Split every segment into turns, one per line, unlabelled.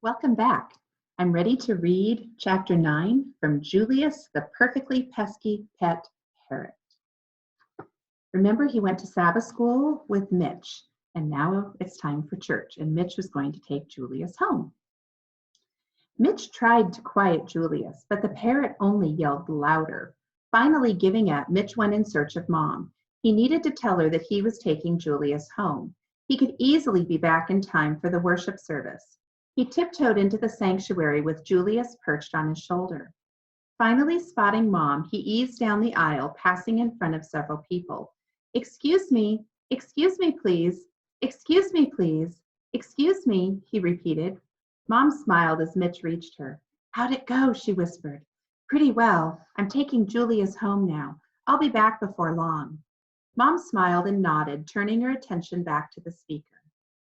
Welcome back. I'm ready to read Chapter 9 from Julius, the Perfectly Pesky Pet Parrot. Remember, he went to Sabbath school with Mitch, and now it's time for church, and Mitch was going to take Julius home. Mitch tried to quiet Julius, but the parrot only yelled louder. Finally giving up, Mitch went in search of Mom. He needed to tell her that he was taking Julius home. He could easily be back in time for the worship service. He tiptoed into the sanctuary with Julius perched on his shoulder. Finally spotting Mom, he eased down the aisle, passing in front of several people. Excuse me, please. Excuse me, please. Excuse me, he repeated. Mom smiled as Mitch reached her. How'd it go? She whispered. Pretty well. I'm taking Julius home now. I'll be back before long. Mom smiled and nodded, turning her attention back to the speaker.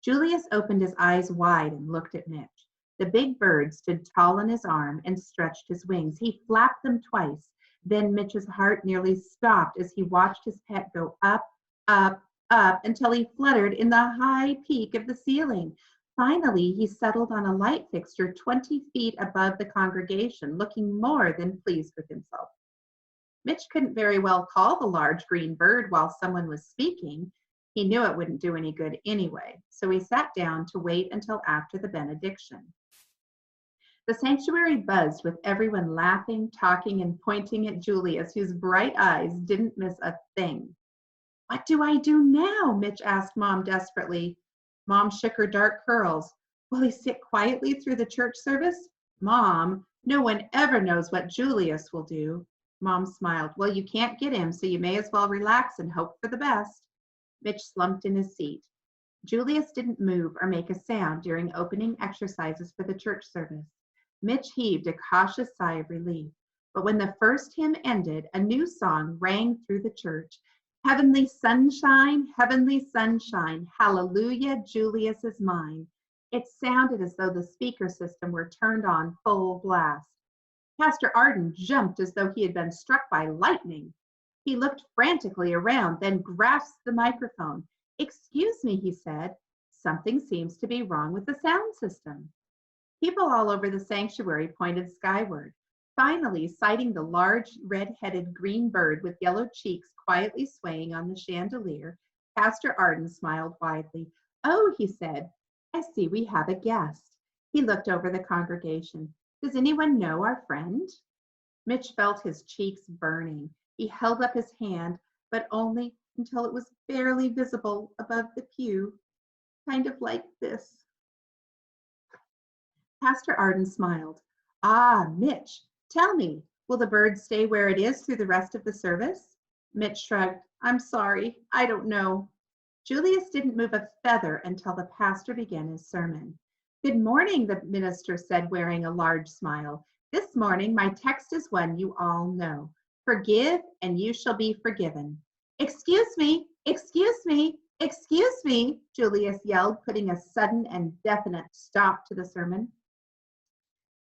Julius opened his eyes wide and looked at Mitch. The big bird stood tall on his arm and stretched his wings. He flapped them twice. Then Mitch's heart nearly stopped as he watched his pet go up, up, up until he fluttered in the high peak of the ceiling. Finally, he settled on a light fixture 20 feet above the congregation, looking more than pleased with himself. Mitch couldn't very well call the large green bird while someone was speaking. He knew it wouldn't do any good anyway, so he sat down to wait until after the benediction. The sanctuary buzzed with everyone laughing, talking, and pointing at Julius, whose bright eyes didn't miss a thing. What do I do now? Mitch asked Mom desperately. Mom shook her dark curls. Will he sit quietly through the church service? Mom, no one ever knows what Julius will do. Mom smiled. Well, you can't get him, so you may as well relax and hope for the best. Mitch slumped in his seat. Julius didn't move or make a sound during opening exercises for the church service. Mitch heaved a cautious sigh of relief. But when the first hymn ended, a new song rang through the church. Heavenly sunshine, hallelujah, Julius is mine. It sounded as though the speaker system were turned on full blast. Pastor Arden jumped as though he had been struck by lightning. He looked frantically around, then grasped the microphone. Excuse me, he said. Something seems to be wrong with the sound system. People all over the sanctuary pointed skyward. Finally, sighting the large red-headed green bird with yellow cheeks quietly swaying on the chandelier, Pastor Arden smiled widely. Oh, he said, I see we have a guest. He looked over the congregation. Does anyone know our friend? Mitch felt his cheeks burning. He held up his hand, but only until it was barely visible above the pew, kind of like this. Pastor Arden smiled. Ah, Mitch, tell me, will the bird stay where it is through the rest of the service? Mitch shrugged. I'm sorry, I don't know. Julius didn't move a feather until the pastor began his sermon. Good morning, the minister said, wearing a large smile. This morning, my text is one you all know. Forgive, and you shall be forgiven. Excuse me, Julius yelled, putting a sudden and definite stop to the sermon.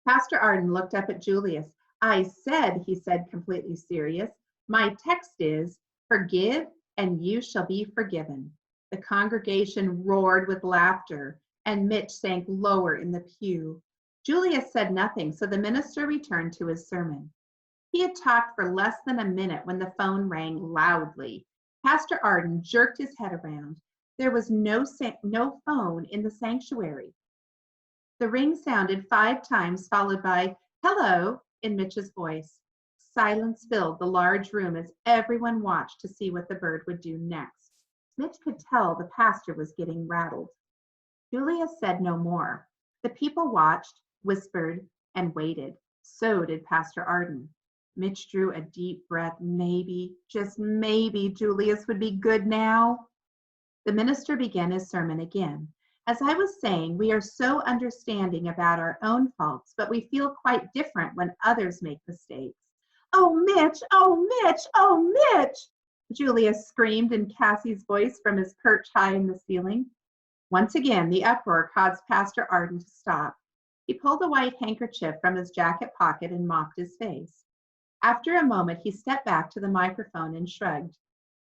Pastor Arden looked up at Julius. I said, he said, completely serious, my text is, forgive, and you shall be forgiven. The congregation roared with laughter, and Mitch sank lower in the pew. Julius said nothing, so the minister returned to his sermon. He had talked for less than a minute when the phone rang loudly. Pastor Arden jerked his head around. There was no phone in the sanctuary. The ring sounded 5 times, followed by, hello, in Mitch's voice. Silence filled the large room as everyone watched to see what the bird would do next. Mitch could tell the pastor was getting rattled. Julius said no more. The people watched, whispered, and waited. So did Pastor Arden. Mitch drew a deep breath. Maybe, just maybe, Julius would be good now. The minister began his sermon again. As I was saying, we are so understanding about our own faults, but we feel quite different when others make mistakes. Oh, Mitch, oh, Mitch, oh, Mitch, Julius screamed in Cassie's voice from his perch high in the ceiling. Once again, the uproar caused Pastor Arden to stop. He pulled a white handkerchief from his jacket pocket and mopped his face. After a moment, he stepped back to the microphone and shrugged.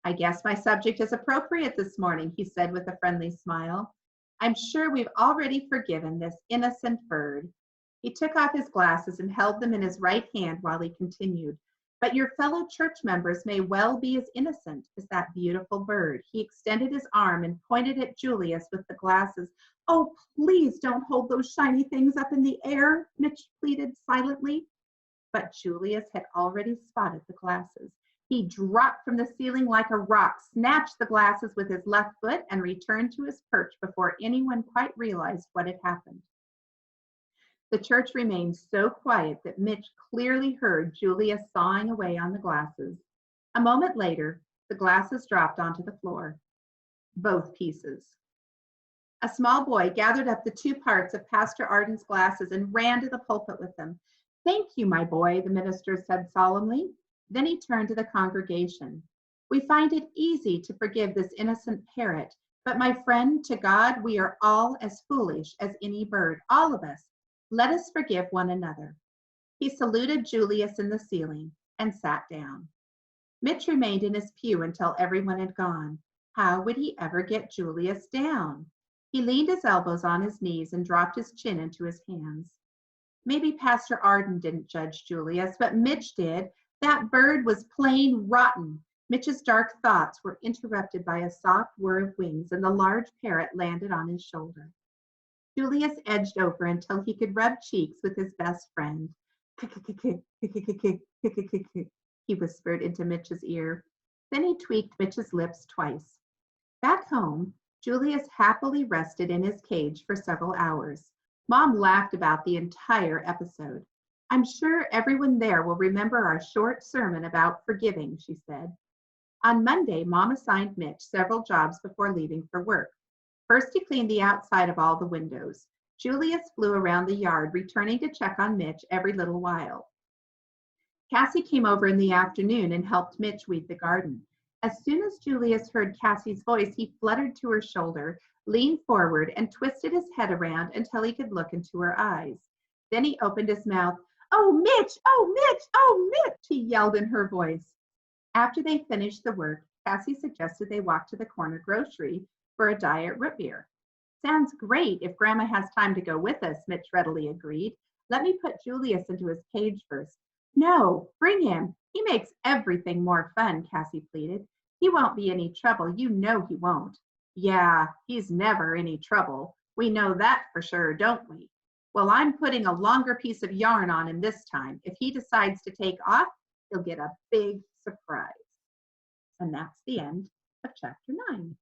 I guess my subject is appropriate this morning, he said with a friendly smile. I'm sure we've already forgiven this innocent bird. He took off his glasses and held them in his right hand while he continued. But your fellow church members may well be as innocent as that beautiful bird. He extended his arm and pointed at Julius with the glasses. Oh, please don't hold those shiny things up in the air, Mitch pleaded silently. But Julius had already spotted the glasses. He dropped from the ceiling like a rock, snatched the glasses with his left foot, and returned to his perch before anyone quite realized what had happened. The church remained so quiet that Mitch clearly heard Julius sawing away on the glasses. A moment later, the glasses dropped onto the floor. Both pieces. A small boy gathered up the two parts of Pastor Arden's glasses and ran to the pulpit with them. Thank you, my boy, the minister said solemnly. Then he turned to the congregation. We find it easy to forgive this innocent parrot, but my friend, to God, we are all as foolish as any bird, all of us. Let us forgive one another. He saluted Julius in the ceiling and sat down. Mitch remained in his pew until everyone had gone. How would he ever get Julius down? He leaned his elbows on his knees and dropped his chin into his hands. Maybe Pastor Arden didn't judge Julius, but Mitch did. That bird was plain rotten. Mitch's dark thoughts were interrupted by a soft whir of wings, and the large parrot landed on his shoulder. Julius edged over until he could rub cheeks with his best friend. He whispered into Mitch's ear. Then he tweaked Mitch's lips twice. Back home, Julius happily rested in his cage for several hours. Mom laughed about the entire episode. I'm sure everyone there will remember our short sermon about forgiving, she said. On Monday, Mom assigned Mitch several jobs before leaving for work. First, he cleaned the outside of all the windows. Julius flew around the yard, returning to check on Mitch every little while. Cassie came over in the afternoon and helped Mitch weed the garden. As soon as Julius heard Cassie's voice, he fluttered to her shoulder, leaned forward, and twisted his head around until he could look into her eyes. Then he opened his mouth. Oh, Mitch! Oh, Mitch! Oh, Mitch! He yelled in her voice. After they finished the work, Cassie suggested they walk to the corner grocery for a diet root beer. Sounds great if Grandma has time to go with us, Mitch readily agreed. Let me put Julius into his cage first. No, bring him. He makes everything more fun, Cassie pleaded. He won't be any trouble. You know he won't. Yeah, he's never any trouble. We know that for sure, don't we? Well, I'm putting a longer piece of yarn on him this time. If he decides to take off, he'll get a big surprise. And that's the end of chapter 9.